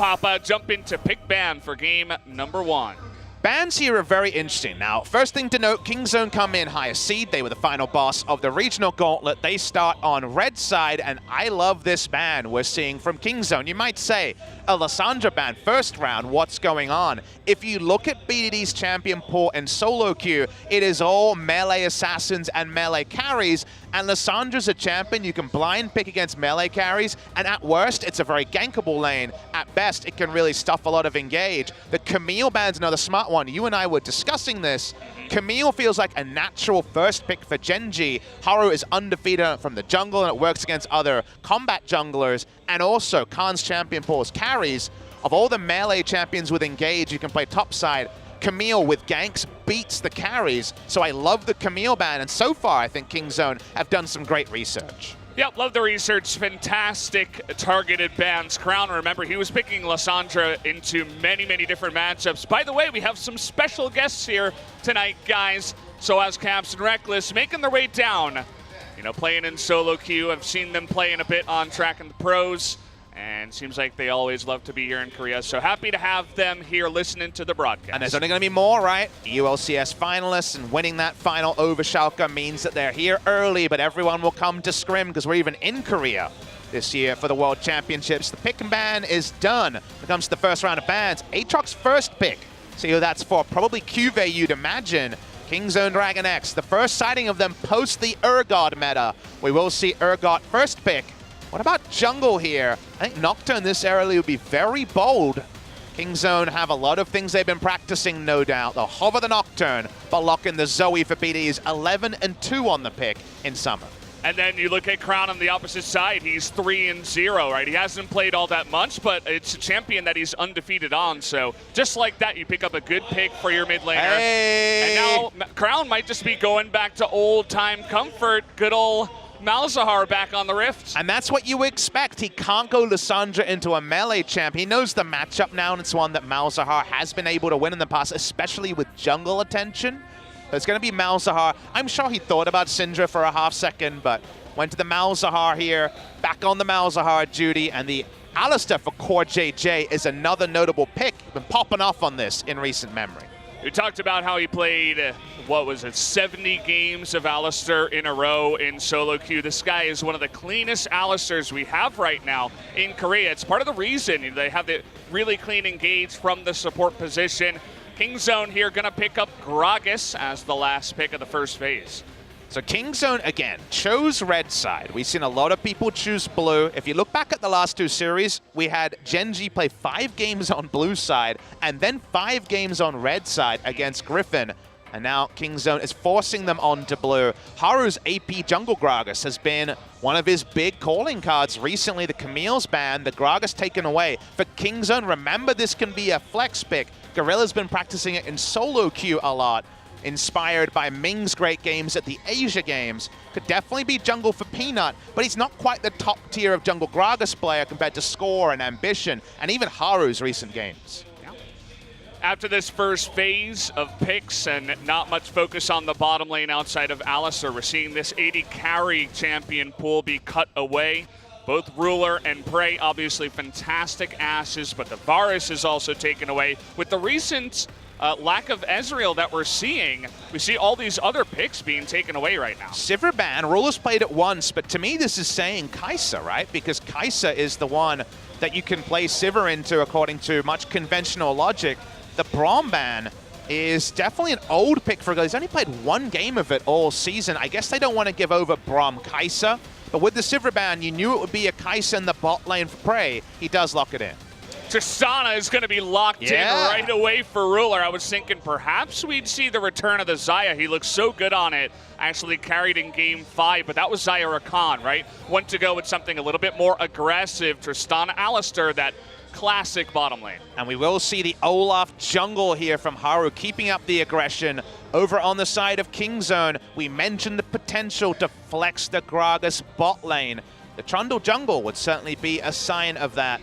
Papa jump into pick ban for game number 1. Bans here are very interesting. Now, first thing to note, Kingzone come in higher seed. They were the final boss of the regional gauntlet. They start on red side, and I love this ban we're seeing from Kingzone. You might say, a Lissandra ban first round, what's going on? If you look at BDD's champion pool and solo queue, it is all melee assassins and melee carries, and Lissandra's a champion. You can blind pick against melee carries, and at worst, it's a very gankable lane. At best, it can really stuff a lot of engage. The Camille ban's another smart one. You and I were discussing this. Camille feels like a natural first pick for Gen.G. Haru is undefeated from the jungle, and it works against other combat junglers, and also Khan's champion pool carries. Of all the melee champions with engage, you can play topside. Camille with ganks beats the carries, so I love the Camille ban, and so far I think Kingzone have done some great research. Yep, love the research. Fantastic targeted bans. Crown, remember, he was picking Lissandra into many, many different matchups. By the way, we have some special guests here tonight, guys. So as Caps and Reckless making their way down, you know, playing in solo queue. I've seen them playing a bit on track and the pros, and seems like they always love to be here in Korea. So happy to have them here listening to the broadcast. And there's only going to be more, right? ULCS finalists, and winning that final over Schalke means that they're here early, but everyone will come to scrim because we're even in Korea this year for the World Championships. The pick and ban is done. When it comes to the first round of bans, Aatrox's first pick. See who that's for. Probably Cuvée, you'd imagine. Kingzone DragonX, the first sighting of them post the Urgot meta. We will see Urgot first pick. What about jungle here? I think Nocturne this early would be very bold. Kingzone have a lot of things they've been practicing, no doubt. They'll hover the Nocturne, but lock in the Zoe for BD's 11-2 on the pick in summer. And then you look at Crown on the opposite side. He's 3-0, right? He hasn't played all that much, but it's a champion that he's undefeated on. So just like that, you pick up a good pick for your mid laner. Hey. And now Crown might just be going back to old-time comfort. Good old Malzahar back on the Rift. And that's what you expect. He can't go Lissandra into a melee champ. He knows the matchup now, and it's one that Malzahar has been able to win in the past, especially with jungle attention. So it's going to be Malzahar. I'm sure he thought about Syndra for a half second, but went to the Malzahar here. Back on the Malzahar duty, and the Alistar for Core JJ is another notable pick. Been popping off on this in recent memory. We talked about how he played, what was it, 70 games of Alistar in a row in solo queue. This guy is one of the cleanest Alistars we have right now in Korea. It's part of the reason they have the really clean engage from the support position. Kingzone here going to pick up Gragas as the last pick of the first phase. So Kingzone, again, chose red side. We've seen a lot of people choose blue. If you look back at the last two series, we had Gen.G play 5 games on blue side and then 5 games on red side against Griffin. And now Kingzone is forcing them onto blue. Haru's AP jungle Gragas has been one of his big calling cards recently. The Camille's ban, the Gragas taken away. For Kingzone, remember this can be a flex pick. Gorilla's been practicing it in solo queue a lot. Inspired by Ming's great games at the Asia Games. Could definitely be jungle for Peanut, but he's not quite the top tier of jungle Gragas player compared to Score and Ambition, and even Haru's recent games. After this first phase of picks and not much focus on the bottom lane outside of Alistar, we're seeing this 80 carry champion pool be cut away. Both Ruler and Prey, obviously fantastic asses, but the Varus is also taken away. With the recent lack of Ezreal that we're seeing, we see all these other picks being taken away right now. Sivir ban, Ruler's played it once, but to me this is saying Kai'Sa, right? Because Kai'Sa is the one that you can play Sivir into according to much conventional logic. The Braum ban is definitely an old pick for a guy. He's only played 1 game of it all season. I guess they don't want to give over Braum Kai'Sa, but with the Sivir ban, you knew it would be a Kai'Sa in the bot lane for Prey. He does lock it in. Tristana is going to be locked in right away for Ruler. I was thinking perhaps we'd see the return of the Xayah. He looked so good on it, actually carried in game 5, but that was Xayah Rakan, right? Want to go with something a little bit more aggressive. Tristana Alistar, that classic bottom lane. And we will see the Olaf jungle here from Haru, keeping up the aggression. Over on the side of Kingzone, we mentioned the potential to flex the Gragas bot lane. The Trundle jungle would certainly be a sign of that.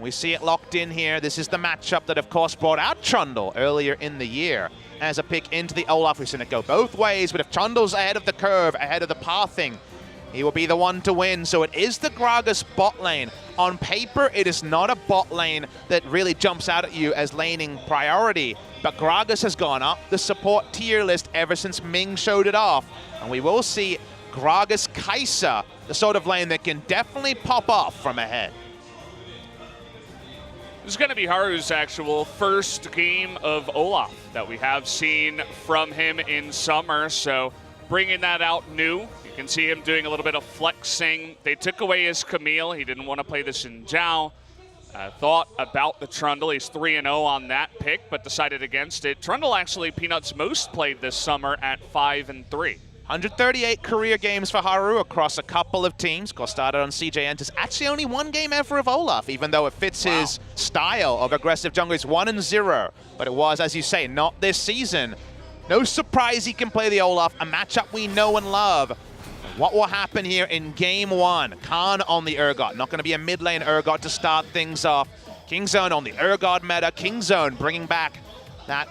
We see it locked in here. This is the matchup that, of course, brought out Trundle earlier in the year as a pick into the Olaf. We've seen it go both ways, but if Trundle's ahead of the curve, ahead of the pathing, He will be the one to win. So it is the Gragas bot lane. On paper, it is not a bot lane that really jumps out at you as laning priority. But Gragas has gone up the support tier list ever since Ming showed it off. And we will see Gragas Kai'Sa, the sort of lane that can definitely pop off from ahead. This is going to be Haru's actual first game of Olaf that we have seen from him in summer. So bringing that out new. You can see him doing a little bit of flexing. They took away his Camille. He didn't want to play the Xin Zhao. Thought about the Trundle. He's 3-0 on that pick, but decided against it. Trundle actually Peanut's most played this summer at 5-3. 138 career games for Haru across a couple of teams. Of course, started on CJ Enters. Actually, only one game ever of Olaf, even though it fits his style of aggressive jungle. He's 1-0, but it was, as you say, not this season. No surprise he can play the Olaf, a matchup we know and love. What will happen here in game one? Khan on the Urgot. Not going to be a mid lane Urgot to start things off. Kingzone on the Urgot meta. Kingzone bringing back that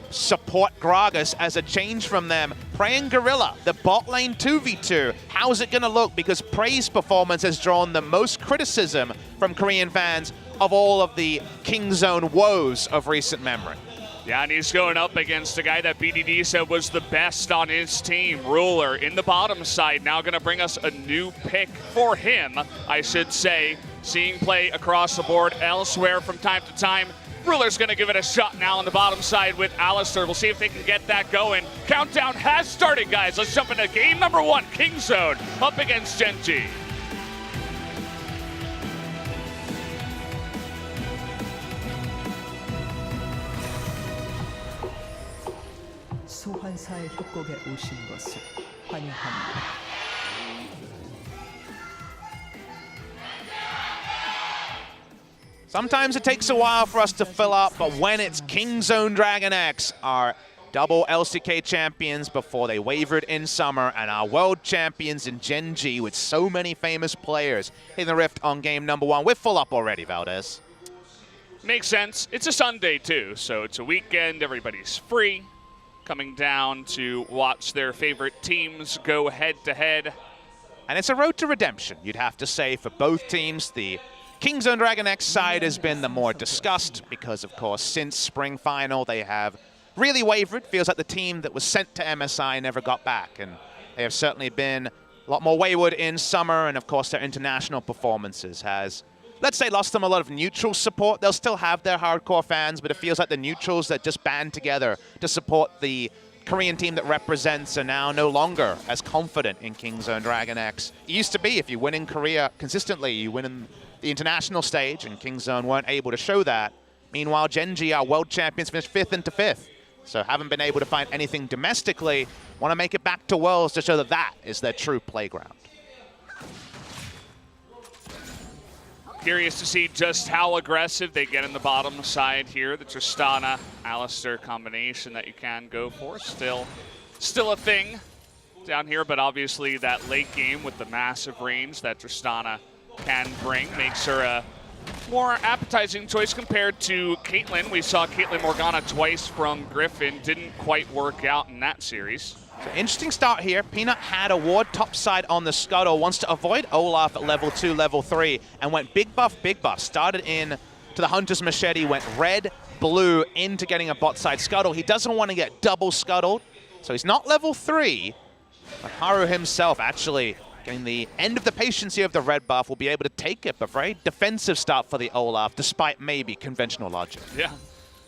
support Gragas as a change from them. Prey and Gorilla, the bot lane 2v2. How's it going to look? Because Prey's performance has drawn the most criticism from Korean fans of all of the Kingzone woes of recent memory. Yeah, and he's going up against a guy that BDD said was the best on his team. Ruler in the bottom side, now going to bring us a new pick for him, I should say. Seeing play across the board elsewhere from time to time. Ruler's going to give it a shot now on the bottom side with Alistar. We'll see if they can get that going. Countdown has started, guys. Let's jump into game number one. Kingzone up against Gen.G. 소환사의 협곡에 오신 것을 환영합니다. Sometimes it takes a while for us to fill up, but when it's Kingzone DragonX, our double LCK champions before they wavered in summer, and our world champions in Gen.G with so many famous players in the Rift on game number one. We're full up already, Valdez. Makes sense. It's a Sunday too, so it's a weekend. Everybody's free, coming down to watch their favorite teams go head-to-head. And it's a road to redemption, you'd have to say, for both teams. The Kingzone DragonX side has been the more discussed because, of course, since spring final, they have really wavered. Feels like the team that was sent to MSI never got back, and they have certainly been a lot more wayward in summer, and of course their international performances has, let's say, lost them a lot of neutral support. They'll still have their hardcore fans, but it feels like the neutrals that just band together to support the Korean team that represents are now no longer as confident in Kingzone DragonX. It used to be if you win in Korea consistently, you win in the international stage, and Kingzone weren't able to show that. Meanwhile, Gen.G, our world champions, finished 5th into 5th. So haven't been able to find anything domestically. Want to make it back to Worlds to show that that is their true playground. Curious to see just how aggressive they get in the bottom side here. The Tristana Alistar combination that you can go for. Still a thing down here, but obviously that late game with the massive range that Tristana can bring makes her a more appetizing choice compared to Caitlyn. We saw Caitlyn Morgana twice from Griffin. Didn't quite work out in that series. So interesting start here. Peanut had a ward topside on the Scuttle, wants to avoid Olaf at level 2, level 3, and went big buff, big buff. Started in to the Hunter's Machete, went red, blue into getting a bot side Scuttle. He doesn't want to get double Scuttled, so he's not level 3. But Haru himself actually getting the end of the patience here of the red buff, will be able to take it, but very defensive start for the Olaf, despite maybe conventional logic. Yeah,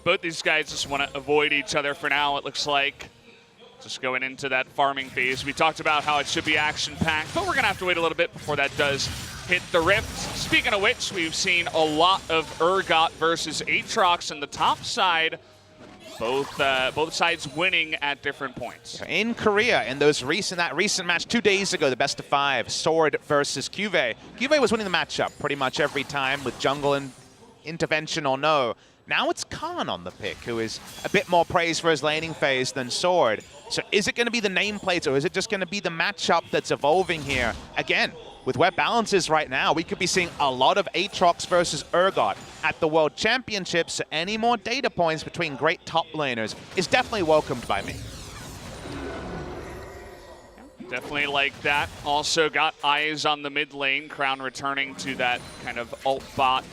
both these guys just want to avoid each other for now, it looks like. Just going into that farming phase. We talked about how it should be action-packed, but we're going to have to wait a little bit before that does hit the Rift. Speaking of which, we've seen a lot of Urgot versus Aatrox in the top side. Both sides winning at different points. In Korea, in that recent match 2 days ago, the best of 5, Sword versus Cuvée. Cuvée was winning the matchup pretty much every time with jungle and intervention or no. Now it's Khan on the pick, who is a bit more praised for his laning phase than Sword. So is it going to be the nameplate, or is it just going to be the matchup that's evolving here? Again, with where balance is right now, we could be seeing a lot of Aatrox versus Urgot at the World Championships. So any more data points between great top laners is definitely welcomed by me. Definitely like that. Also got eyes on the mid lane. Crown returning to that kind of alt bot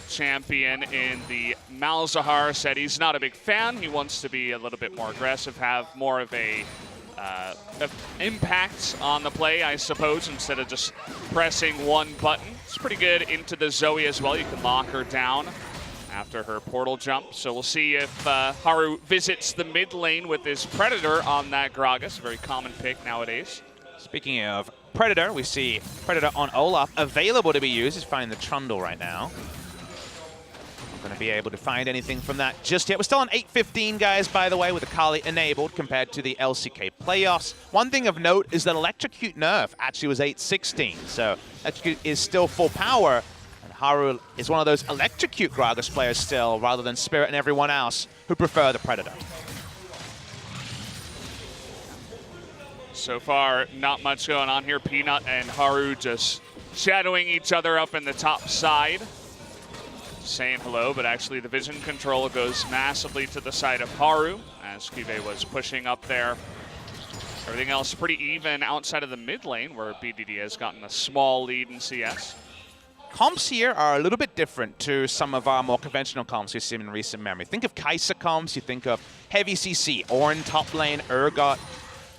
champion in the Malzahar. Said he's not a big fan. He wants to be a little bit more aggressive, have more of a impact on the play, I suppose, instead of just pressing one button. It's pretty good into the Zoe as well. You can lock her down after her portal jump. So we'll see if Haru visits the mid lane with his Predator on that Gragas, a very common pick nowadays. Speaking of Predator, we see Predator on Olaf available to be used. He's finding the Trundle right now. Not going to be able to find anything from that just yet. We're still on 8:15, guys, by the way, with the Kali enabled compared to the LCK playoffs. One thing of note is that Electrocute nerf actually was 8:16, so Electrocute is still full power. And Haru is one of those Electrocute Gragas players still, rather than Spirit and everyone else who prefer the Predator. So far, not much going on here. Peanut and Haru just shadowing each other up in the top side. Saying hello, but actually the vision control goes massively to the side of Haru as Kive was pushing up there. Everything else pretty even outside of the mid lane where BDD has gotten a small lead in CS. Comps here are a little bit different to some of our more conventional comps we've seen in recent memory. Think of Kai'Sa comps, you think of heavy CC, Ornn top lane, Urgot.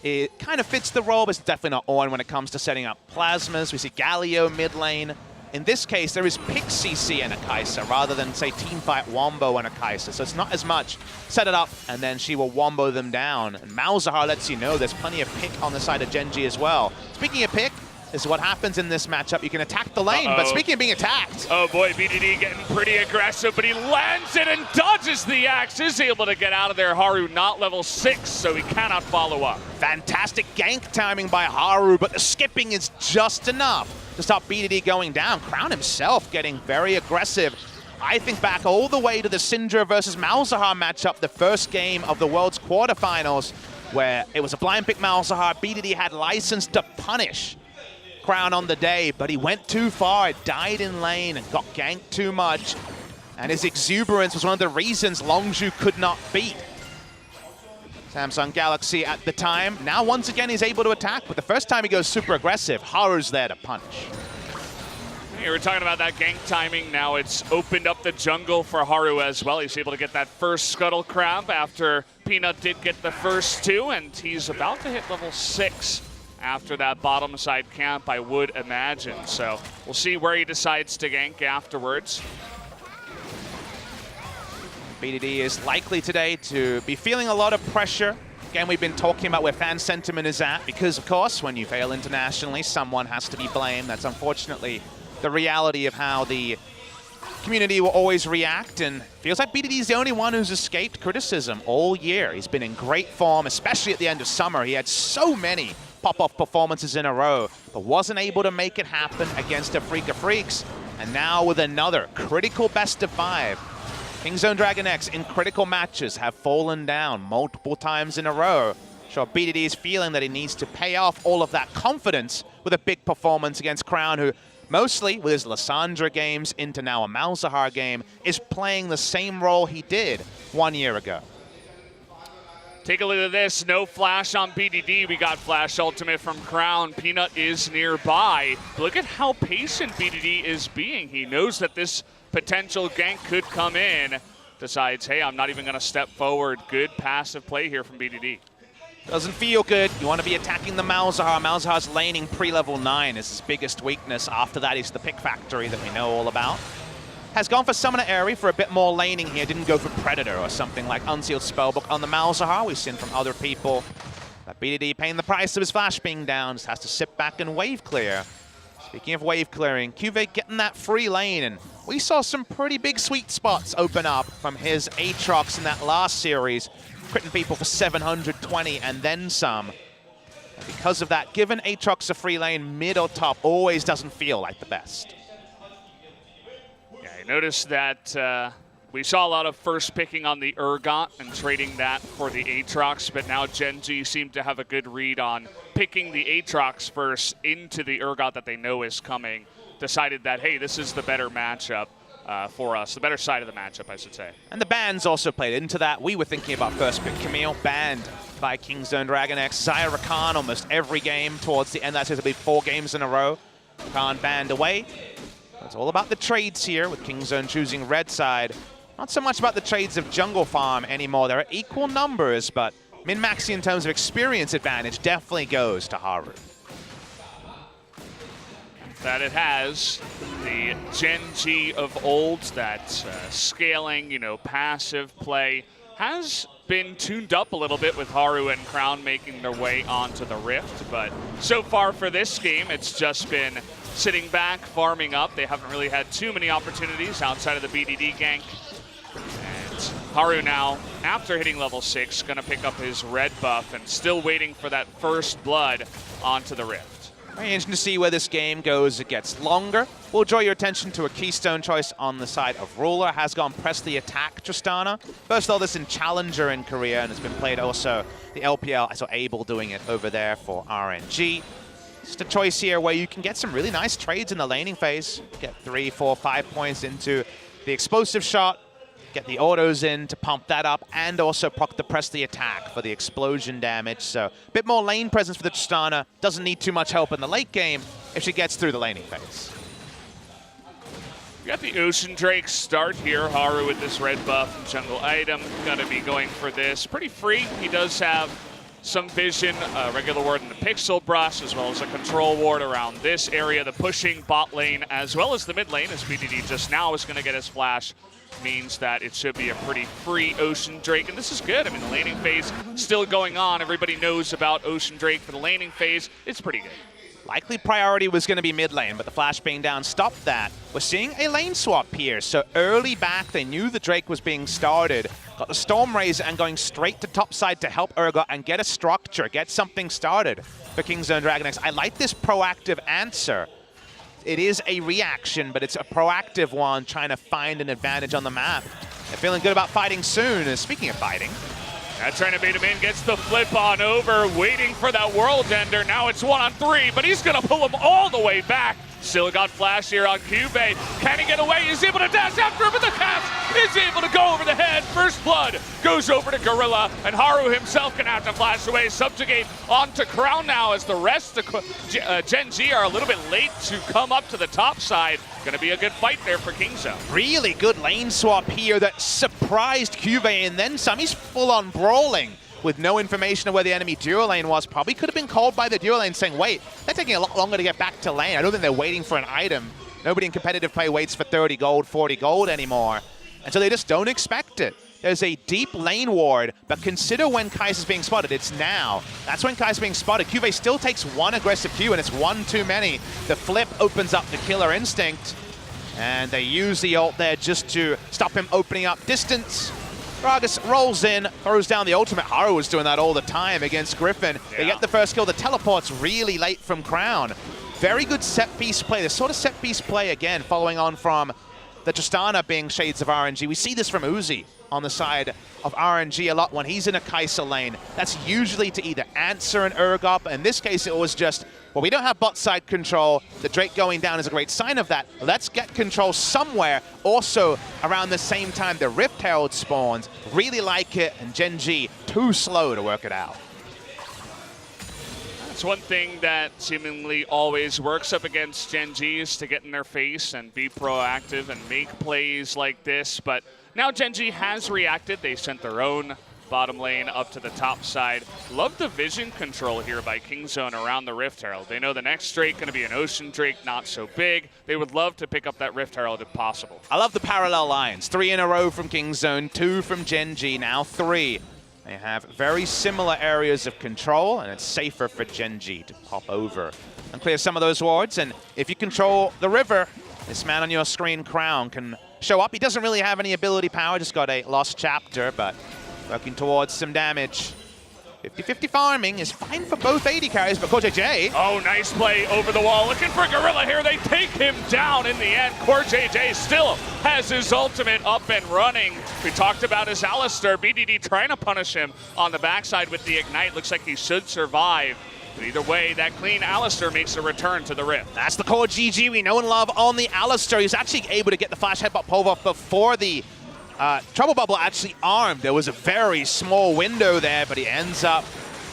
It kind of fits the role, but it's definitely not Ornn when it comes to setting up plasmas. We see Galio mid lane. In this case, there is pick CC and a Kai'Sa rather than, say, teamfight Wombo and a Kai'Sa. So it's not as much set it up and then she will Wombo them down. And Malzahar lets you know there's plenty of pick on the side of Gen.G as well. Speaking of pick, this is what happens in this matchup. You can attack the lane, but speaking of being attacked. Oh boy, BDD getting pretty aggressive, but he lands it and dodges the axe. Is able to get out of there. Haru not level 6, so he cannot follow up. Fantastic gank timing by Haru, but the skipping is just enough to stop BDD going down. Crown himself getting very aggressive. I think back all the way to the Syndra versus Malzahar matchup, the first game of the World's quarterfinals, where it was a blind pick Malzahar. BDD had license to punish Crown on the day, but he went too far, died in lane, and got ganked too much. And his exuberance was one of the reasons Longzhu could not beat Samsung Galaxy at the time. Now, once again, he's able to attack, but the first time he goes super aggressive, Haru's there to punish. You were talking about that gank timing. Now it's opened up the jungle for Haru as well. He's able to get that first Scuttle Crab after Peanut did get the first two, and he's about to hit level 6 after that bottom side camp, I would imagine. So we'll see where he decides to gank afterwards. BDD is likely today to be feeling a lot of pressure. Again, we've been talking about where fan sentiment is at because, of course, when you fail internationally, someone has to be blamed. That's unfortunately the reality of how the community will always react, and feels like BDD is the only one who's escaped criticism all year. He's been in great form, especially at the end of summer. He had so many pop-off performances in a row, but wasn't able to make it happen against a Freak of Freaks. And now with another critical best of 5. Kingzone DragonX in critical matches have fallen down multiple times in a row. Sure, BDD is feeling that he needs to pay off all of that confidence with a big performance against Crown, who mostly with his Lissandra games into now a Malzahar game is playing the same role he did 1 year ago. Take a look at this, no flash on BDD. We got flash ultimate from Crown. Peanut is nearby. Look at how patient BDD is being. He knows that this potential gank could come in. Decides, hey, I'm not even gonna step forward. Good passive play here from BDD. Doesn't feel good. You want to be attacking the Malzahar. Malzahar's laning pre-level 9 is his biggest weakness. After that, he's the pick factory that we know all about. Has gone for Summoner Aerie for a bit more laning here. Didn't go for Predator or something like Unsealed Spellbook on the Malzahar. We've seen from other people that BDD paying the price of his flash being down. Just has to sit back and wave clear. Speaking of wave clearing, Cuvée getting that free lane, and we saw some pretty big sweet spots open up from his Aatrox in that last series, critting people for 720 and then some. And because of that, giving Aatrox a free lane mid or top always doesn't feel like the best. Yeah, I noticed that we saw a lot of first picking on the Urgot and trading that for the Aatrox, but now Gen.G seemed to have a good read on picking the Aatrox first into the Urgot that they know is coming. Decided that, hey, this is the better matchup. for us. The better side of the matchup, I should say. And the bans also played into that. We were thinking about first pick Camille, banned by Kingzone DragonX. Zyra Khan almost every game towards the end. That's going to be 4 games in a row. Khan banned away. It's all about the trades here, with Kingzone choosing red side. Not so much about the trades of jungle farm anymore. There are equal numbers, but min-maxing in terms of experience advantage definitely goes to Haru. That it has the Gen.G of old, that scaling, passive play has been tuned up a little bit with Haru and Crown making their way onto the Rift, but so far for this game, it's just been sitting back, farming up. They haven't really had too many opportunities outside of the BDD gank. And Haru now, after hitting level 6, gonna pick up his red buff and still waiting for that first blood onto the Rift. Very interesting to see where this game goes. It gets longer. We'll draw your attention to a keystone choice on the side of Ruler. Has gone press the attack, Tristana. First of all, this in Challenger in Korea, and it's been played also the LPL. I saw Abel doing it over there for RNG. Just a choice here where you can get some really nice trades in the laning phase. Get 3, 4, 5 points into the explosive shot. Get the autos in to pump that up, and also proc the press the attack for the explosion damage. So a bit more lane presence for the Tristana. Doesn't need too much help in the late game if she gets through the laning phase. We got the Ocean Drake start here. Haru with this red buff and jungle item. Gonna be going for this. Pretty free. He does have some vision, regular ward in the pixel brush, as well as a control ward around this area. The pushing bot lane as well as the mid lane, as BDD just now is gonna get his flash, means that it should be a pretty free Ocean Drake, and this is good. I mean, the laning phase still going on. Everybody knows about Ocean Drake for the laning phase. It's pretty good. Likely priority was going to be mid lane, but the flash being down stopped that. We're seeing a lane swap here, so early back they knew the Drake was being started. Got the Storm Razor and going straight to top side to help Urgot and get a structure, get something started for Kingzone DragonX. I like this proactive answer. It is a reaction, but it's a proactive one, trying to find an advantage on the map. They're feeling good about fighting soon. And speaking of fighting, trying to bait him in, gets the flip on over, waiting for that World Ender. Now it's 1-on-3, but he's gonna pull him all the way back. Still got flash here on Cube. Can he get away? He's able to dash after him, but the cast is able to go over the head. First blood goes over to Gorilla, and Haru himself can have to flash away. Subjugate onto Crown now, as the rest of Gen.G are a little bit late to come up to the top side. Gonna be a good fight there for Kingzone. Really good lane swap here that surprised Cube and then some. He's full on brawling with no information of where the enemy duo lane was. Probably could have been called by the duo lane saying, wait, they're taking a lot longer to get back to lane. I don't think they're waiting for an item. Nobody in competitive play waits for 30 gold, 40 gold anymore. And so they just don't expect it. There's a deep lane ward, but consider when Kai'Sa's being spotted. It's now. That's when Kai'Sa's being spotted. Cube still takes one aggressive Q, and it's one too many. The flip opens up the killer instinct, and they use the ult there just to stop him opening up distance. Gragas rolls in, throws down the ultimate. Haru was doing that all the time against Griffin. Yeah. They get the first kill. The teleport's really late from Crown. Very good set-piece play. This sort of set-piece play, again, following on from the Tristana being shades of RNG. We see this from Uzi on the side of RNG a lot when he's in a Kai'Sa lane. That's usually to either answer an Urgot, but in this case it was just, well, we don't have bot side control. The Drake going down is a great sign of that. Let's get control somewhere. Also, around the same time the Rift Herald spawns. Really like it, and Gen.G too slow to work it out. That's one thing that seemingly always works up against Gen.G is to get in their face and be proactive and make plays like this, but now Gen.G has reacted. They sent their own bottom lane up to the top side. Love the vision control here by Kingzone around the Rift Herald. They know the next Drake going to be an Ocean Drake, not so big. They would love to pick up that Rift Herald if possible. I love the parallel lines. 3 in a row from Kingzone, 2 from Gen.G, now 3. They have very similar areas of control, and it's safer for Gen.G to pop over and clear some of those wards. And if you control the river, this man on your screen, Crown, can show up. He doesn't really have any ability power, just got a lost chapter, but working towards some damage. 50-50 farming is fine for both AD carries, but CoreJJ. Oh, nice play over the wall. Looking for Gorilla here. They take him down in the end. CoreJJ still has his ultimate up and running. We talked about his Alistar. BDD trying to punish him on the backside with the Ignite. Looks like he should survive. But either way, that clean Alistar makes a return to the Rift. That's the core GG we know and love on the Alistar. He's actually able to get the flash headbutt pull off before the Trouble Bubble actually armed. There was a very small window there, but he ends up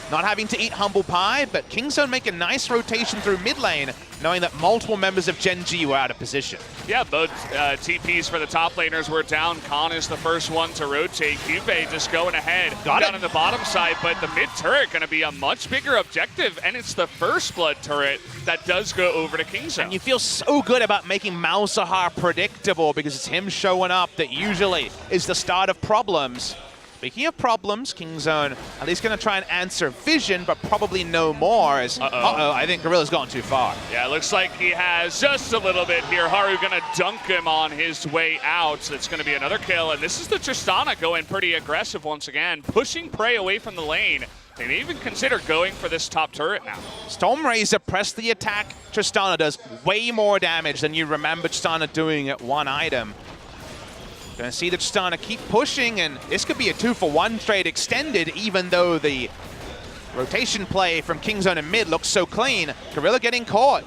not having to eat humble pie, but Kingzone make a nice rotation through mid lane, knowing that multiple members of Gen.G were out of position. Yeah, both TPs for the top laners were down. Khan is the first one to rotate. Cube just going ahead. Got down it. on the bottom side, but the mid turret going to be a much bigger objective, and it's the first blood turret that does go over to Kingzone. And you feel so good about making Malzahar predictable because it's him showing up that usually is the start of problems. Speaking of problems, Kingzone at least going to try and answer Vision, but probably no more. As I think Gorilla's gone too far. Yeah, it looks like he has just a little bit here. Haru going to dunk him on his way out. So it's going to be another kill. And this is the Tristana going pretty aggressive once again, pushing prey away from the lane. They may even consider going for this top turret now. Stormrazor pressed the attack. Tristana does way more damage than you remember Tristana doing at one item. Gonna see the Tristana keep pushing, and this could be a 2-for-1 trade extended, even though the rotation play from Kingzone and mid looks so clean. Gorilla getting caught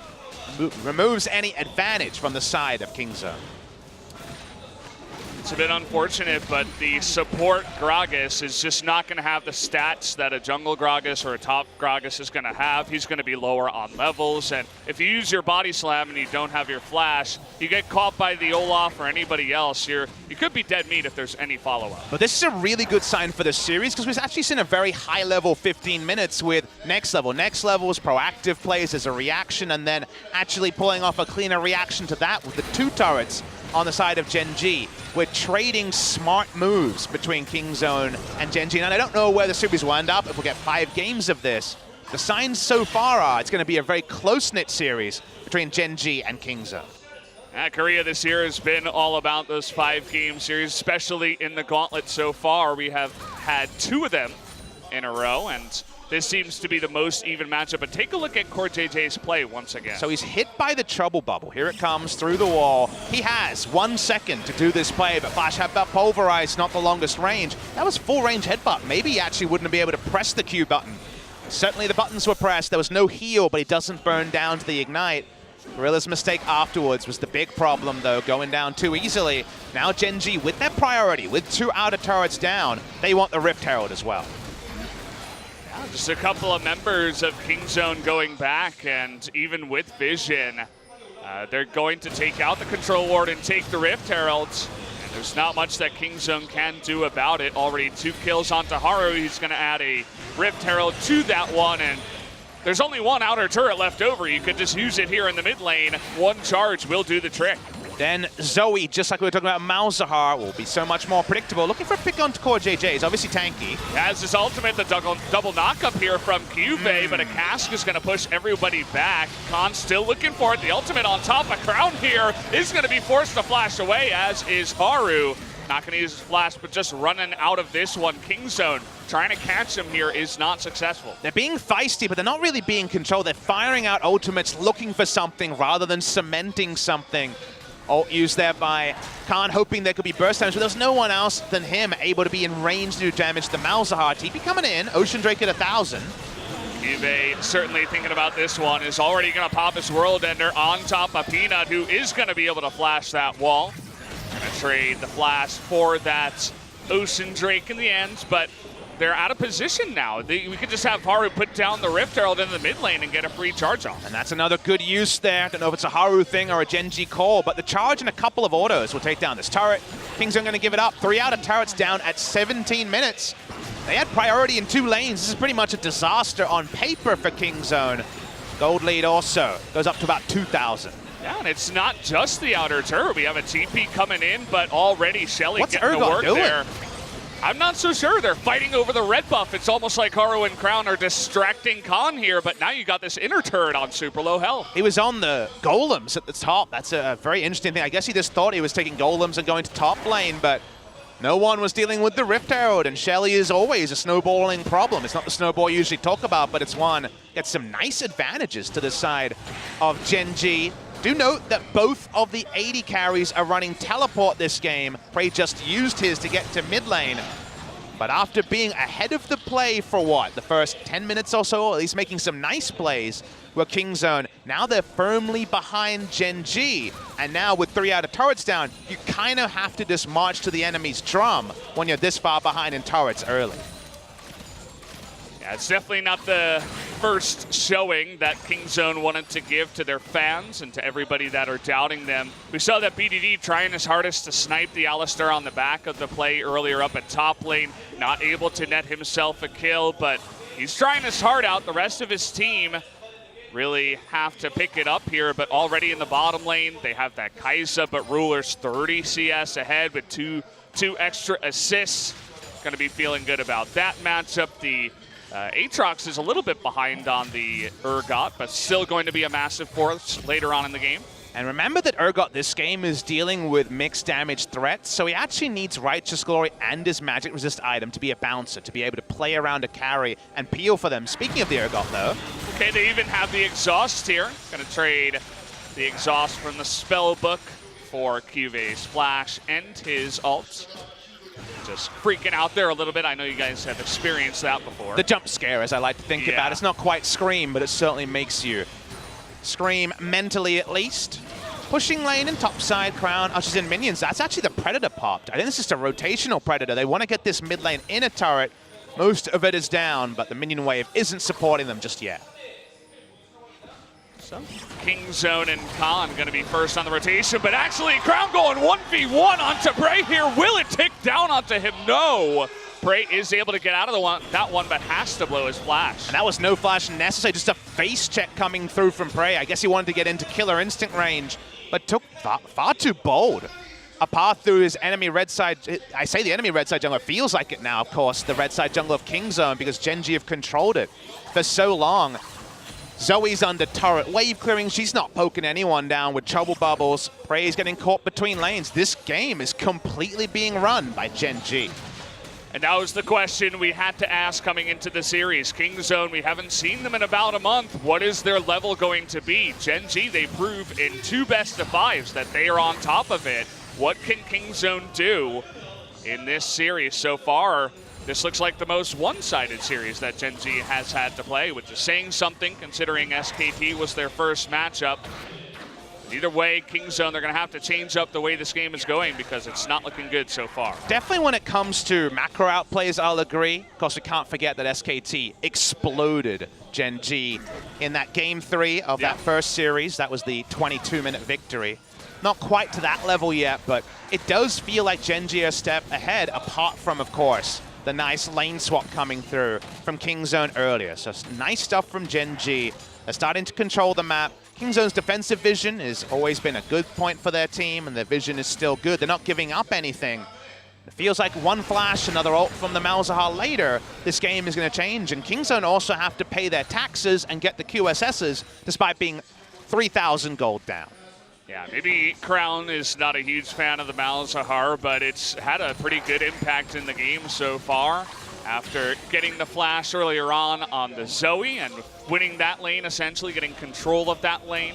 removes any advantage from the side of Kingzone. It's a bit unfortunate, but the support Gragas is just not going to have the stats that a jungle Gragas or a top Gragas is going to have. He's going to be lower on levels, and if you use your body slam and you don't have your flash, you get caught by the Olaf or anybody else, you could be dead meat if there's any follow-up. But this is a really good sign for the series because we've actually seen a very high level 15 minutes with Next Level. Next Level's proactive plays as a reaction and then actually pulling off a cleaner reaction to that with the 2 turrets on the side of Gen.G. We're trading smart moves between Kingzone and Gen.G. And I don't know where the series will end up if we get 5 games of this. The signs so far are it's going to be a very close-knit series between Gen.G and Kingzone. Korea this year has been all about those 5-game series, especially in the gauntlet so far. We have had 2 of them in a row, and this seems to be the most even matchup. But take a look at CoreJJ's play once again. So he's hit by the Trouble Bubble. Here it comes through the wall. He has 1 second to do this play, but Flash Headbutt Pulverize, not the longest range. That was full range headbutt. Maybe he actually wouldn't be able to press the Q button. Certainly the buttons were pressed. There was no heal, but he doesn't burn down to the Ignite. Gorilla's mistake afterwards was the big problem, though, going down too easily. Now Gen.G with their priority, with 2 outer turrets down, they want the Rift Herald as well. Just a couple of members of Kingzone going back, and even with Vision, they're going to take out the Control Ward and take the Rift Heralds. And there's not much that Kingzone can do about it. Already 2 kills onto Haru. He's going to add a Rift Herald to that one, and there's only 1 outer turret left over. You could just use it here in the mid lane. 1 charge will do the trick. Then Zoe, just like we were talking about Malzahar, will be so much more predictable. Looking for a pick on CoreJJ. He's obviously tanky. Has his ultimate, the double knock-up here from Cube, but a cask is going to push everybody back. Khan still looking for it. The ultimate on top. A crown here is going to be forced to flash away, as is Haru. Not going to use his flash, but just running out of this one. Kingzone trying to catch him here is not successful. They're being feisty, but they're not really being controlled. They're firing out ultimates, looking for something rather than cementing something. Ult used there by Khan, hoping there could be burst damage, but there's no one else than him able to be in range to do damage to Malzahar. TP coming in, Ocean Drake at 1,000. Juve certainly thinking about this one, is already going to pop his World Ender on top of Peanut, who is going to be able to flash that wall. Going to trade the flash for that Ocean Drake in the end, but they're out of position now. We could just have Haru put down the Rift Herald in the mid lane and get a free charge off. And that's another good use there. Don't know if it's a Haru thing or a Gen.G call, but the charge and a couple of autos will take down this turret. Kingzone going to give it up. 3 outer turrets down at 17 minutes. They had priority in 2 lanes. This is pretty much a disaster on paper for Kingzone. Gold lead also goes up to about 2,000. Yeah, and it's not just the outer turret. We have a TP coming in, but already Shelly getting the work there. I'm not so sure. They're fighting over the red buff. It's almost like Haru and Crown are distracting Khan here, but now you got this inner turret on super low health. He was on the golems at the top. That's a very interesting thing. I guess he just thought he was taking golems and going to top lane, but no one was dealing with the Rift Herald, and Shelly is always a snowballing problem. It's not the snowball you usually talk about, but it's one. Gets some nice advantages to the side of Gen.G. Do note that both of the 80 carries are running teleport this game. Prey just used his to get to mid lane. But after being ahead of the play for what, the first 10 minutes or so, or at least making some nice plays, were Kingzone. Now they're firmly behind Gen.G. And now with 3 out of turrets down, you kind of have to just march to the enemy's drum when you're this far behind in turrets early. Yeah, it's definitely not the first showing that Kingzone wanted to give to their fans and to everybody that are doubting them. We saw that BDD trying his hardest to snipe the Alistar on the back of the play earlier up at top lane, not able to net himself a kill, but he's trying his heart out. The rest of his team really have to pick it up here, but already in the bottom lane, they have that Kai'Sa, but Ruler's 30 CS ahead with two extra assists. Going to be feeling good about that matchup. The Aatrox is a little bit behind on the Urgot, but still going to be a massive force later on in the game. And remember that Urgot this game is dealing with mixed damage threats, so he actually needs Righteous Glory and his magic resist item to be a bouncer, to be able to play around a carry and peel for them. Speaking of the Urgot though. Okay, they even have the exhaust here. Gonna trade the exhaust from the spell book for Cuve's flash and his ult. Just freaking out there a little bit. I know you guys have experienced that before. The jump scare, as I like to think about. It's not quite Scream, but it certainly makes you scream mentally at least. Pushing lane and topside, Crown ushers in minions. That's actually the Predator popped. I think this is just a rotational Predator. They want to get this mid lane in a turret. Most of it is down, but the minion wave isn't supporting them just yet. So Kingzone and Khan going to be first on the rotation, but actually Crown going 1v1 onto Bray here. Will it tick down onto him? No. Bray is able to get out of that one, but has to blow his flash. And that was no flash necessary, just a face check coming through from Bray. I guess he wanted to get into killer instinct range, but took far too bold a path through his enemy red side. I say the enemy red side jungler, feels like it now, of course, the red side jungler of Kingzone, because Gen.G have controlled it for so long. Zoe's under turret wave clearing. She's not poking anyone down with trouble bubbles. Bray's getting caught between lanes. This game is completely being run by Gen.G. And that was the question we had to ask coming into the series. Kingzone, we haven't seen them in about a month. What is their level going to be? Gen.G, they prove in 2 best-of-5s that they are on top of it. What can Kingzone do in this series so far? This looks like the most one-sided series that Gen.G has had to play, which is saying something considering SKT was their first matchup. Either way, Kingzone, they're going to have to change up the way this game is going because it's not looking good so far. Definitely when it comes to macro outplays, I'll agree. Of course, we can't forget that SKT exploded Gen.G in that game 3 of that first series. That was the 22-minute victory. Not quite to that level yet, but it does feel like Gen.G are a step ahead, apart from, of course, the nice lane swap coming through from Kingzone earlier. So nice stuff from Gen.G. They're starting to control the map. Kingzone's defensive vision has always been a good point for their team, and their vision is still good. They're not giving up anything. It feels like one flash, another ult from the Malzahar later, this game is going to change. And Kingzone also have to pay their taxes and get the QSSs, despite being 3,000 gold down. Yeah, maybe Crown is not a huge fan of the Malzahar, but it's had a pretty good impact in the game so far. After getting the flash earlier on the Zoe and winning that lane, essentially getting control of that lane,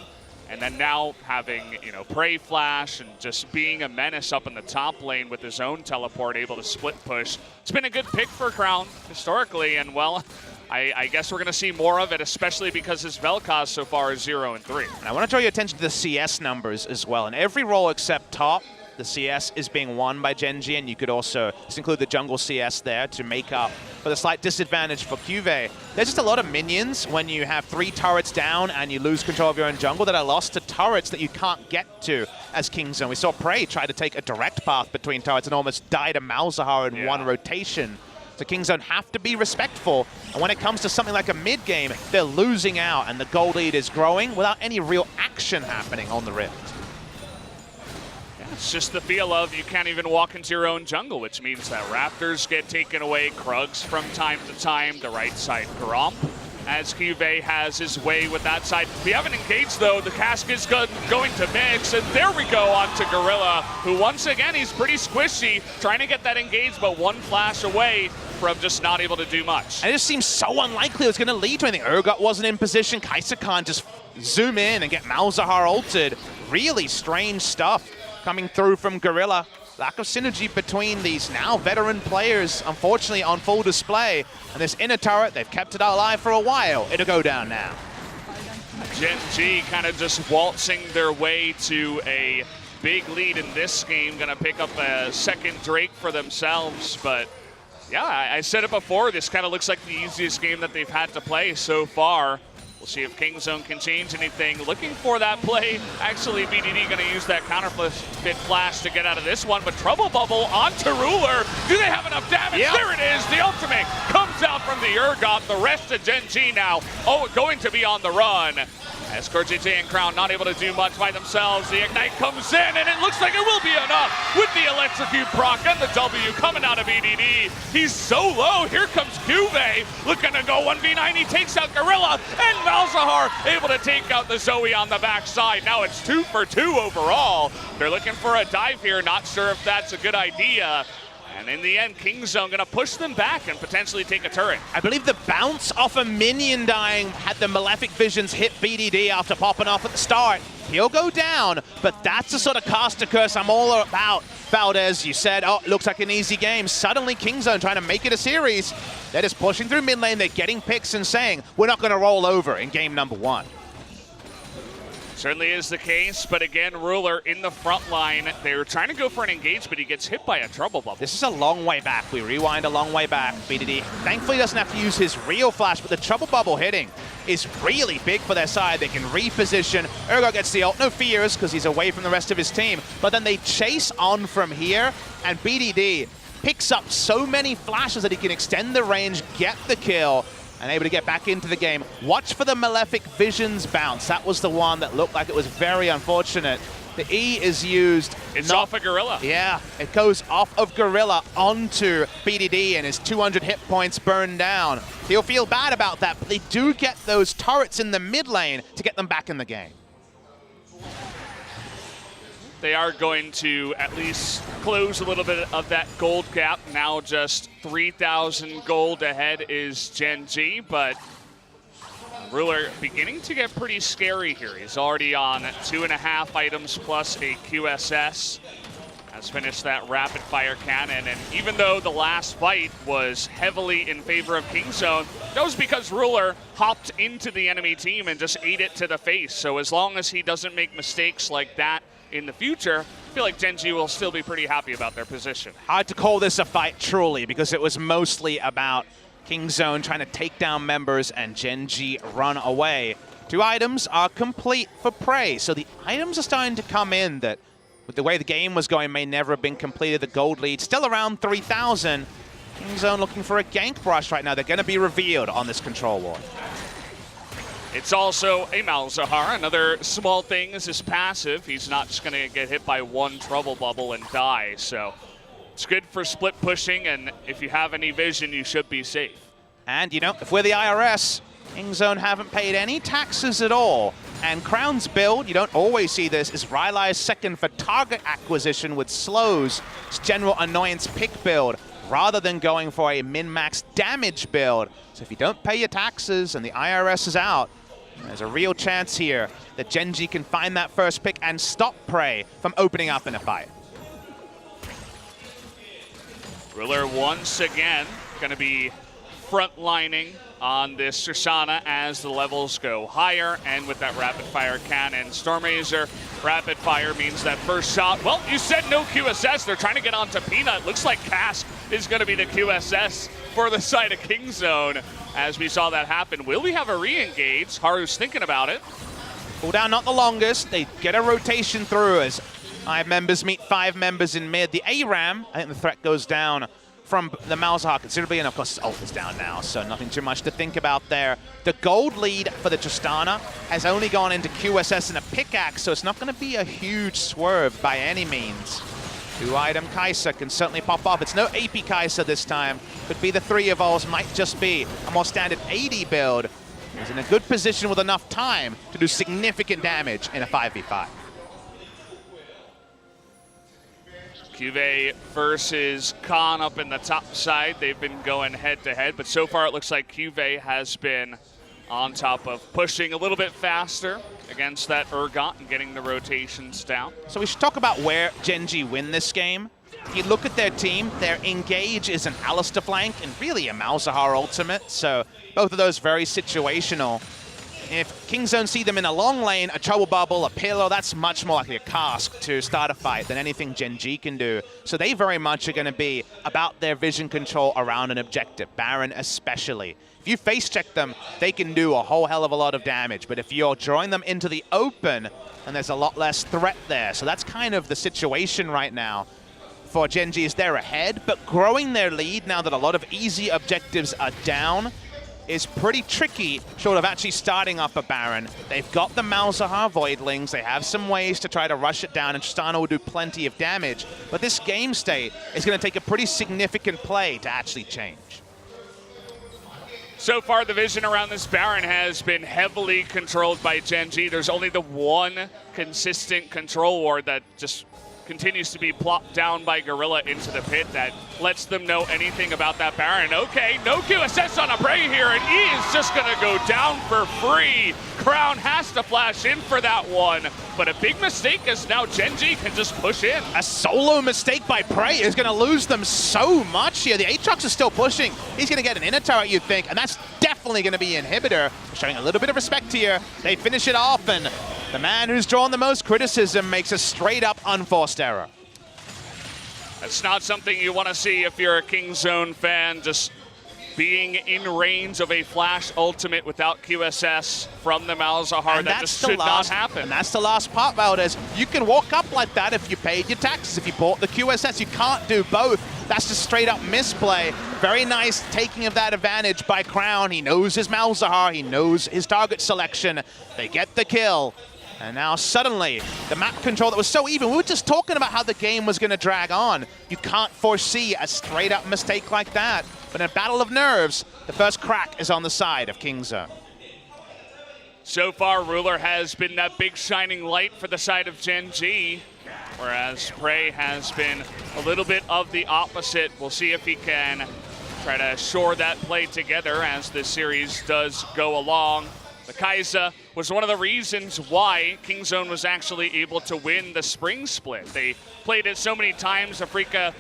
and then now having, Prey flash and just being a menace up in the top lane with his own teleport, able to split push. It's been a good pick for Crown historically, and well, I guess we're going to see more of it, especially because his Vel'Koz so far is 0-3. And I want to draw your attention to the CS numbers as well. In every role except top, the CS is being won by Gen.G, and you could also just include the jungle CS there to make up for the slight disadvantage for Cuve. There's just a lot of minions when you have 3 turrets down and you lose control of your own jungle that are lost to turrets that you can't get to as Kingzone. We saw Prey try to take a direct path between turrets and almost die to Malzahar in one rotation. So Kingzone have to be respectful, and when it comes to something like a mid game, they're losing out, and the gold lead is growing without any real action happening on the Rift. It's just the feel of you can't even walk into your own jungle, which means that Raptors get taken away, Krugs from time to time, the right side Gromp, as Cuve has his way with that side. We haven't engaged though, the cask is going to mix, and there we go onto Gorilla, who once again, he's pretty squishy, trying to get that engaged, but one flash away from just not able to do much. And it just seems so unlikely it was going to lead to anything. Urgot wasn't in position, Kai'Sa can't just zoom in and get Malzahar ulted. Really strange stuff coming through from Gorilla. lack of synergy between these now veteran players, unfortunately on full display. And this inner turret, they've kept it alive for a while. It'll go down now. Gen.G kind of just waltzing their way to a big lead in this game, gonna pick up a second Drake for themselves, but yeah, I said it before, this kind of looks like the easiest game that they've had to play so far. We'll see if Kingzone can change anything. Looking for that play. Actually, BDD going to use that counterfeit flash to get out of this one, but Trouble Bubble onto Ruler. Do they have enough damage? Yep. There it is. The ultimate comes out from the Urgot. The rest of Gen.G now, going to be on the run. As KJ and Crown not able to do much by themselves. The Ignite comes in, and it looks like it will be enough with the Electrocute proc and the W coming out of BDD. He's so low. Here comes Cuvee looking to go 1v9. He takes out Gorilla, and Malzahar able to take out the Zoe on the backside. Now it's 2 for 2 overall. They're looking for a dive here. Not sure if that's a good idea. And in the end, Kingzone gonna push them back and potentially take a turret. I believe the bounce off a minion dying had the Malefic Visions hit BDD after popping off at the start. He'll go down, but that's the sort of caster curse I'm all about. Valdez, you said, oh, it looks like an easy game. Suddenly Kingzone trying to make it a series. They're just pushing through mid lane, they're getting picks and saying, we're not gonna roll over in game number 1. Certainly is the case, but again, Ruler in the front line. They were trying to go for an engage, but he gets hit by a Trouble Bubble. This is a long way back. We rewind a long way back. BDD thankfully doesn't have to use his real flash, but the Trouble Bubble hitting is really big for their side. They can reposition. Urgot gets the ult. No fears because he's away from the rest of his team. But then they chase on from here, and BDD picks up so many flashes that he can extend the range, get the kill, and able to get back into the game. Watch for the Malefic Visions bounce. That was the one that looked like it was very unfortunate. The E is used. It's off of Gorilla. Yeah, it goes off of Gorilla onto BDD and his 200 hit points burned down. He'll feel bad about that, but they do get those turrets in the mid lane to get them back in the game. They are going to at least close a little bit of that gold gap. Now just 3,000 gold ahead is Gen.G, but Ruler beginning to get pretty scary here. He's already on 2.5 items plus a QSS. Has finished that rapid fire cannon, and even though the last fight was heavily in favor of Kingzone, that was because Ruler hopped into the enemy team and just ate it to the face. So as long as he doesn't make mistakes like that in the future, I feel like Gen.G will still be pretty happy about their position. Hard to call this a fight truly, because it was mostly about Kingzone trying to take down members and Gen.G run away. 2 items are complete for Prey, so the items are starting to come in that, with the way the game was going, may never have been completed. The gold lead still around 3,000. Kingzone looking for a gank brush right now. They're going to be revealed on this control ward. It's also a Malzahar. Another small thing is his passive. He's not just going to get hit by 1 Trouble Bubble and die. So it's good for split pushing, and if you have any vision, you should be safe. And, you know, if we're the IRS, Kingzone haven't paid any taxes at all. And Crown's build, you don't always see this, is Rylai's second for target acquisition with slows. It's general annoyance pick build, rather than going for a min-max damage build. So if you don't pay your taxes and the IRS is out, there's a real chance here that Gen.G can find that first pick and stop Prey from opening up in a fight. Ruler once again going to be frontlining on this Tristana as the levels go higher, and with that rapid fire cannon. Stormrazor rapid fire means that first shot, well, you said no QSS. They're trying to get onto Peanut. Looks like Cask is going to be the QSS for the side of Kingzone as we saw that happen. Will we have a re-engage? Haru's thinking about it. Cooldown not the longest. They get a rotation through as 5 members meet 5 members in mid. The ARAM, I think the threat goes down from the Malzahar considerably, and of course his ult is down now, so nothing too much to think about there. The gold lead for the Tristana has only gone into QSS and a pickaxe, so it's not going to be a huge swerve by any means. 2-item Kai'Sa can certainly pop off. It's no AP Kai'Sa this time. Could be the 3 evolves, might just be a more standard AD build. He's in a good position with enough time to do significant damage in a 5v5. Cuvee versus Khan up in the top side. They've been going head-to-head, but so far it looks like Cuvee has been on top of pushing a little bit faster against that Urgot and getting the rotations down. So we should talk about where Gen.G win this game. if you look at their team, their engage is an Alistar flank and really a Malzahar ultimate, so both of those very situational. If Kingzone see them in a long lane, a trouble bubble, a pillow, that's much more likely a cask to start a fight than anything Gen.G can do. So they very much are going to be about their vision control around an objective, Baron especially. If you face check them, they can do a whole hell of a lot of damage. But if you're drawing them into the open, then there's a lot less threat there. So that's kind of the situation right now for Gen.G is they're ahead, but growing their lead now that a lot of easy objectives are down is pretty tricky, short of actually starting up a Baron. They've got the Malzahar Voidlings, they have some ways to try to rush it down, and Tristana will do plenty of damage, but this game state is going to take a pretty significant play to actually change. So far, the vision around this Baron has been heavily controlled by Gen.G. There's only the one consistent control ward that just continues to be plopped down by Gorilla into the pit that lets them know anything about that Baron. Okay, no QSS on a Prey here, and he is just going to go down for free. Crown has to flash in for that one, but a big mistake as now Gen.G can just push in. A solo mistake by Prey is going to lose them so much here. The Aatrox is still pushing. He's going to get an inner turret, you'd think, and that's definitely going to be Inhibitor. Showing a little bit of respect here. They finish it off, and the man who's drawn the most criticism makes a straight-up unforced error. That's not something you want to see if you're a Kingzone fan, just being in range of a flash ultimate without QSS from the Malzahar. That just should not happen. And that's the last part, Valdez. You can walk up like that if you paid your taxes, if you bought the QSS. You can't do both. That's just straight up misplay. Very nice taking of that advantage by Crown. He knows his Malzahar. He knows his target selection. They get the kill. And now suddenly, the map control that was so even, we were just talking about how the game was going to drag on. You can't foresee a straight-up mistake like that. But in a battle of nerves, the first crack is on the side of Kingzone. So far, Ruler has been that big shining light for the side of Gen.G, whereas Prey has been a little bit of the opposite. We'll see if he can try to shore that play together as this series does go along. The Kai'Sa was one of the reasons why Kingzone was actually able to win the spring split. They played it so many times, Afrika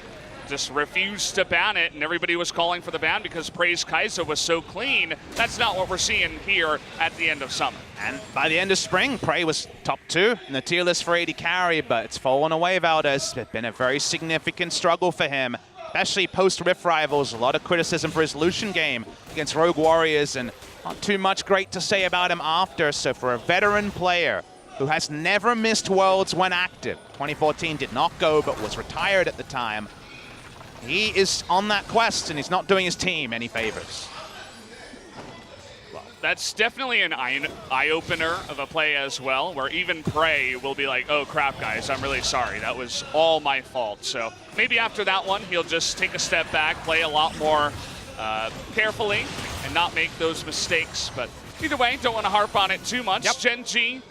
just refused to ban it, and everybody was calling for the ban because Prey's Kai'Sa was so clean. That's not what we're seeing here at the end of summer. And by the end of spring, Prey was top 2 in the tier list for AD carry, but it's fallen away, Valdez. It's been a very significant struggle for him, especially post-Rift Rivals. A lot of criticism for his Lucian game against Rogue Warriors, and not too much great to say about him after. So for a veteran player who has never missed Worlds when active, 2014 did not go but was retired at the time, he is on that quest and he's not doing his team any favors. Well, that's definitely an eye-opener of a play as well, where even Prey will be like, oh crap guys, I'm really sorry, that was all my fault. So maybe after that one, he'll just take a step back, play a lot more carefully, and not make those mistakes. But either way, don't want to harp on it too much. Yep. Gen.G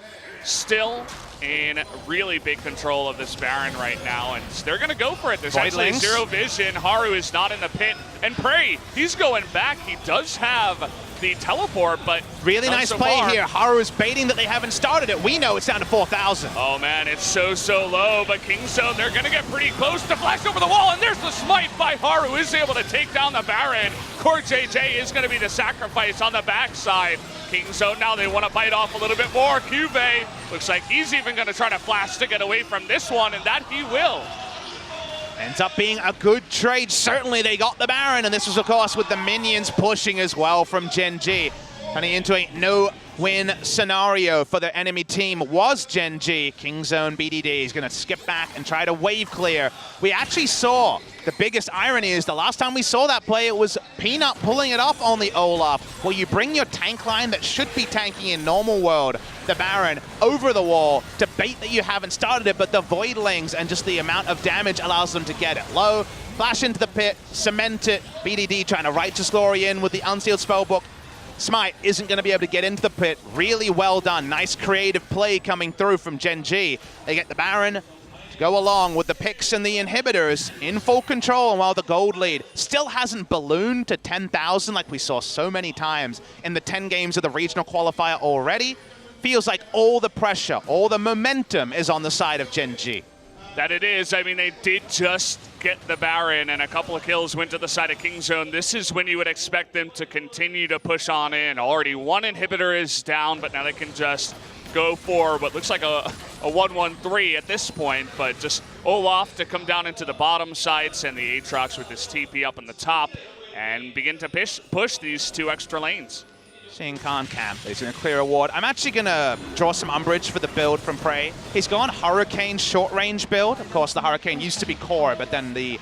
still in really big control of this Baron right now, and they're going to go for it. There's actually zero vision. Haru is not in the pit, and Prey, he's going back. He does have the teleport, but really nice so play far. here. Haru is baiting that they haven't started it. We know it's down to 4,000. Oh man, it's so low, but Kingzone, they're going to get pretty close to flash over the wall, and there's the smite by Haru, is able to take down the Baron. Core JJ is going to be the sacrifice on the backside. Kingzone now, they want to bite off a little bit more. Cuvee looks like he's even going to try to flash to get away from this one, and that he will. Ends up being a good trade. Certainly they got the Baron, and this was, of course, with the minions pushing as well from Gen.G. Turning into a no-win scenario for the enemy team was Gen.G. Kingzone BDD is going to skip back and try to wave clear. We actually saw, the biggest irony is the last time we saw that play, it was Peanut pulling it off on the Olaf, where you bring your tank line that should be tanking in normal world, the Baron, over the wall to bait that you haven't started it, but the Voidlings and just the amount of damage allows them to get it low, flash into the pit, cement it. BDD trying to Righteous Glory in with the unsealed spellbook. Smite isn't going to be able to get into the pit. Really well done. Nice creative play coming through from Gen.G. They get the Baron to go along with the picks and the inhibitors in full control, and while the gold lead still hasn't ballooned to 10,000 like we saw so many times in the 10 games of the regional qualifier already, feels like all the pressure, all the momentum is on the side of Gen.G. That it is. I mean, they did just get the Baron, and a couple of kills went to the side of Kingzone. This is when you would expect them to continue to push on in. Already one inhibitor is down, but now they can just go for what looks like a 1-1-3 at this point, but just Olaf to come down into the bottom sides and the Aatrox with his TP up in the top and begin to push these 2 extra lanes. Seeing Khan camp, he's going to clear a ward. I'm actually going to draw some umbrage for the build from Prey. He's gone Hurricane short range build. Of course, the Hurricane used to be core, but then the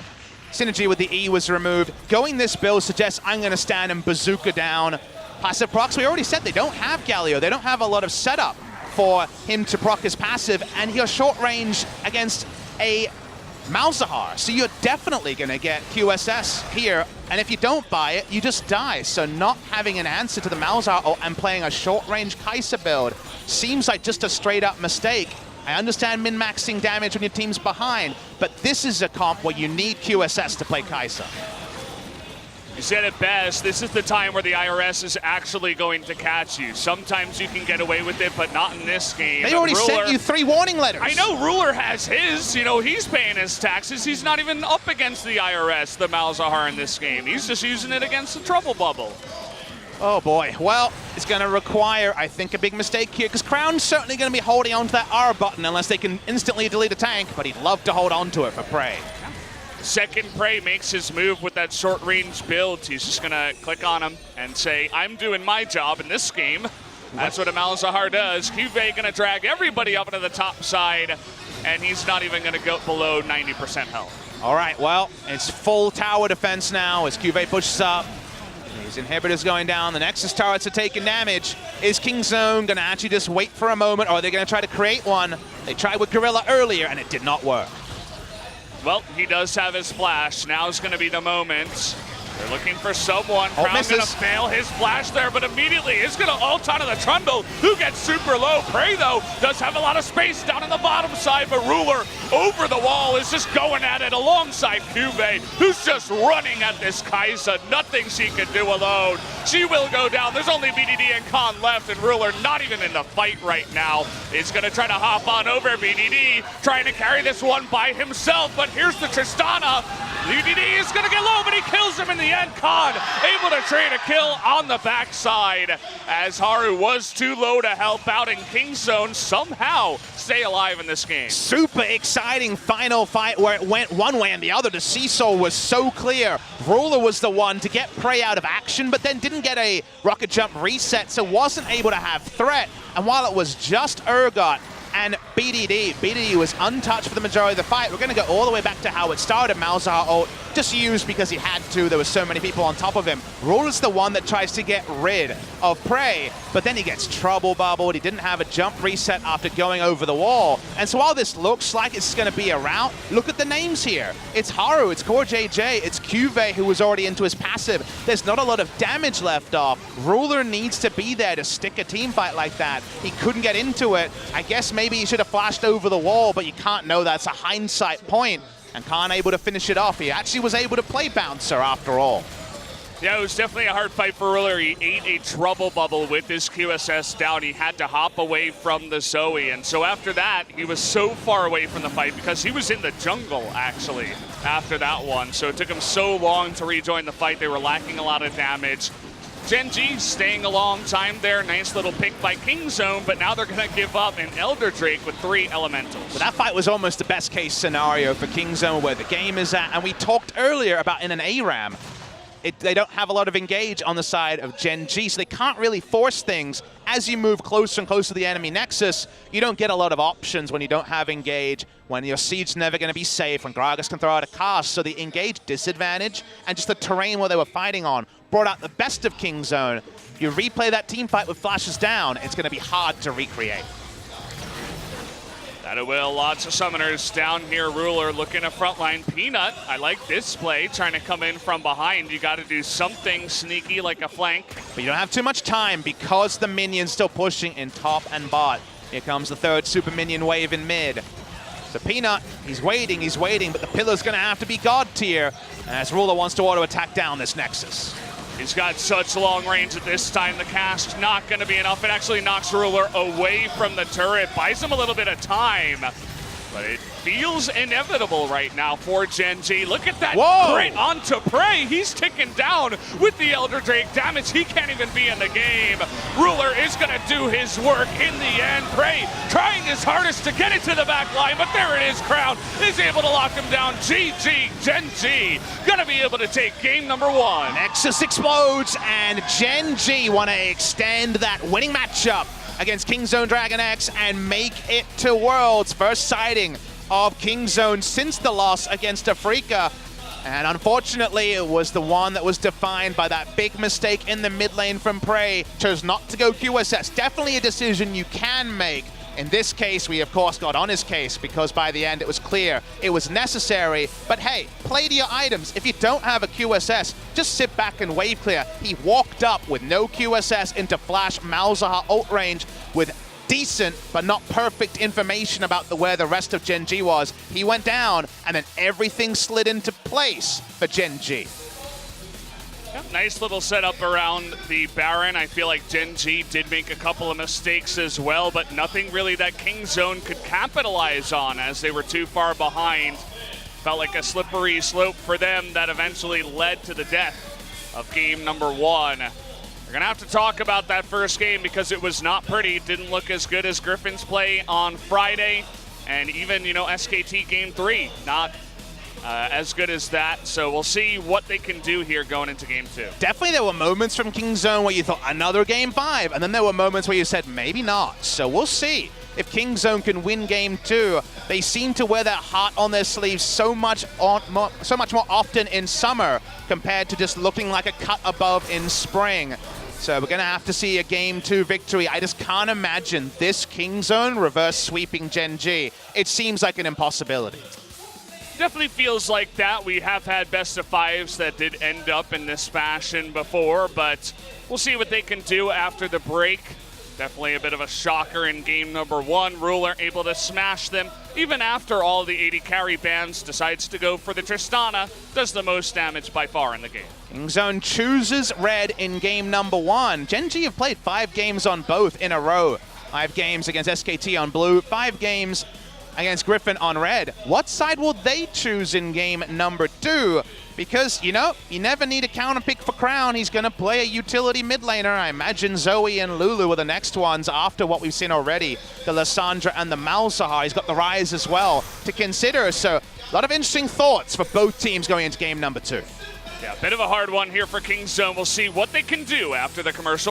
synergy with the E was removed. Going this build suggests I'm going to stand and bazooka down passive procs. We already said they don't have Galio. They don't have a lot of setup for him to proc his passive, and you're short range against a Malzahar, so you're definitely going to get QSS here, and if you don't buy it, you just die. So not having an answer to the Malzahar and playing a short-range Kai'Sa build seems like just a straight-up mistake. I understand min-maxing damage when your team's behind, but this is a comp where you need QSS to play Kai'Sa. You said it best. This is the time where the IRS is actually going to catch you. Sometimes you can get away with it, but not in this game. They already sent you 3 warning letters. I know Ruler has his. You know, he's paying his taxes. He's not even up against the IRS, the Malzahar, in this game. He's just using it against the Trouble Bubble. Oh boy. Well, it's going to require, I think, a big mistake here, because Crown's certainly going to be holding on to that R button unless they can instantly delete a tank, but he'd love to hold on to it for Prey. Second Prey makes his move with that short-range build. He's just going to click on him and say, I'm doing my job in this game. That's what a Malzahar does. Cuvée going to drag everybody up into the top side, and he's not even going to go below 90% health. All right, well, it's full tower defense now as Cuvée pushes up. His inhibitors going down. The Nexus turrets are taking damage. Is Kingzone going to actually just wait for a moment, or are they going to try to create one? They tried with Gorilla earlier, and it did not work. Well, he does have his flash. Now's going to be the moment. They're looking for someone. Crown's going to fail his flash there, but immediately is going to ult onto the Trundle, who gets super low. Prey, though, does have a lot of space down on the bottom side, but Ruler over the wall is just going at it alongside Cuvée, who's just running at this Kai'Sa. Nothing she can do alone. She will go down. There's only BDD and Khan left, and Ruler not even in the fight right now. Is going to try to hop on over BDD, trying to carry this one by himself, but here's the Tristana. BDD is going to get low, but he kills him in the end. Khan able to trade a kill on the backside as Haru was too low to help out, and Kingzone somehow stay alive in this game. Super exciting final fight where it went one way and the other. The seesaw was so clear. Ruler was the one to get Prey out of action, but then didn't get a rocket jump reset, so wasn't able to have threat. And while it was just Urgot and BDD was untouched for the majority of the fight. We're going to go all the way back to how it started. Malzahar ult just used because he had to. There were so many people on top of him. Ruler's the one that tries to get rid of Prey, but then he gets trouble bubbled. He didn't have a jump reset after going over the wall. And so while this looks like it's going to be a rout, look at the names here. It's Haru, it's Core JJ, it's Cuvée, who was already into his passive. There's not a lot of damage left off. Ruler needs to be there to stick a team fight like that. He couldn't get into it. I guess maybe he should have flashed over the wall, but you can't know. That's a hindsight point. And Khan able to finish it off. He actually was able to play Bouncer after all. Yeah, it was definitely a hard fight for Ruler. He ate a trouble bubble with his QSS down. He had to hop away from the Zoe. And so after that, he was so far away from the fight because he was in the jungle, actually, after that one. So it took him so long to rejoin the fight. They were lacking a lot of damage. Gen.G staying a long time there. Nice little pick by Kingzone, but now they're going to give up an Elder Drake with 3 elementals. Well, that fight was almost the best case scenario for Kingzone, where the game is at. And we talked earlier about in an ARAM, they don't have a lot of engage on the side of Gen.G, so they can't really force things. As you move closer and closer to the enemy nexus, you don't get a lot of options when you don't have engage, when your siege never going to be safe, when Gragas can throw out a cast. So the engage disadvantage and just the terrain where they were fighting on brought out the best of Kingzone. You replay that team fight with flashes down, it's going to be hard to recreate. That it will. Lots of summoners down here. Ruler looking at frontline. Peanut, I like this play, trying to come in from behind. You got to do something sneaky like a flank. But you don't have too much time because the minion's still pushing in top and bot. Here comes the third super minion wave in mid. So Peanut, he's waiting, but the pillar's going to have to be God tier as Ruler wants to auto attack down this Nexus. He's got such long range at this time. The cast not going to be enough. It actually knocks Ruler away from the turret, buys him a little bit of time, but it feels inevitable right now for Gen.G. Look at that Whoa. crit onto Prey. He's ticking down with the Elder Drake damage. He can't even be in the game. Ruler is going to do his work in the end. Prey trying his hardest to get it to the back line, but there it is. Crown is able to lock him down. GG, Gen.G going to be able to take game number 1. Nexus explodes, and Gen.G want to extend that winning matchup against Kingzone DragonX and make it to Worlds. First sighting of Kingzone since the loss against Afrika. And unfortunately, it was the one that was defined by that big mistake in the mid lane from Prey. Chose not to go QSS. Definitely a decision you can make. In this case, we of course got on his case because by the end it was clear it was necessary. But hey, play to your items. If you don't have a QSS, just sit back and wave clear. He walked up with no QSS into Flash Malzahar ult range with decent but not perfect information about where the rest of Gen.G was. He went down and then everything slid into place for Gen.G. Yep, nice little setup around the Baron. I feel like Gen.G did make a couple of mistakes as well, but nothing really that Kingzone could capitalize on as they were too far behind. Felt like a slippery slope for them that eventually led to the death of game number 1. We're gonna have to talk about that first game because it was not pretty. Didn't look as good as Griffin's play on Friday, and even, you know, SKT game 3, not as good as that. So we'll see what they can do here going into game 2. Definitely there were moments from Kingzone where you thought another game 5, and then there were moments where you said maybe not. So we'll see if Kingzone can win game 2. They seem to wear that heart on their sleeves so much more often in summer compared to just looking like a cut above in spring. So we're gonna have to see a game 2 victory. I just can't imagine this Kingzone reverse sweeping Gen.G. It seems like an impossibility. Definitely feels like that. We have had best of 5s that did end up in this fashion before, but we'll see what they can do after the break. Definitely a bit of a shocker in game number 1. Ruler able to smash them even after all the 80 carry bans, decides to go for the Tristana, does the most damage by far in the game. Kingzone chooses red in game number 1. Gen.G have played 5 games on both in a row. 5 games against SKT on blue, 5 games against Griffin on red. What side will they choose in game number 2? Because, you know, you never need a counter pick for Crown. He's going to play a utility mid laner. I imagine Zoe and Lulu are the next ones after what we've seen already. The Lissandra and the Malzahar. He's got the Ryze as well to consider. So a lot of interesting thoughts for both teams going into game number 2. Yeah, a bit of a hard one here for Kingzone. We'll see what they can do after the commercial.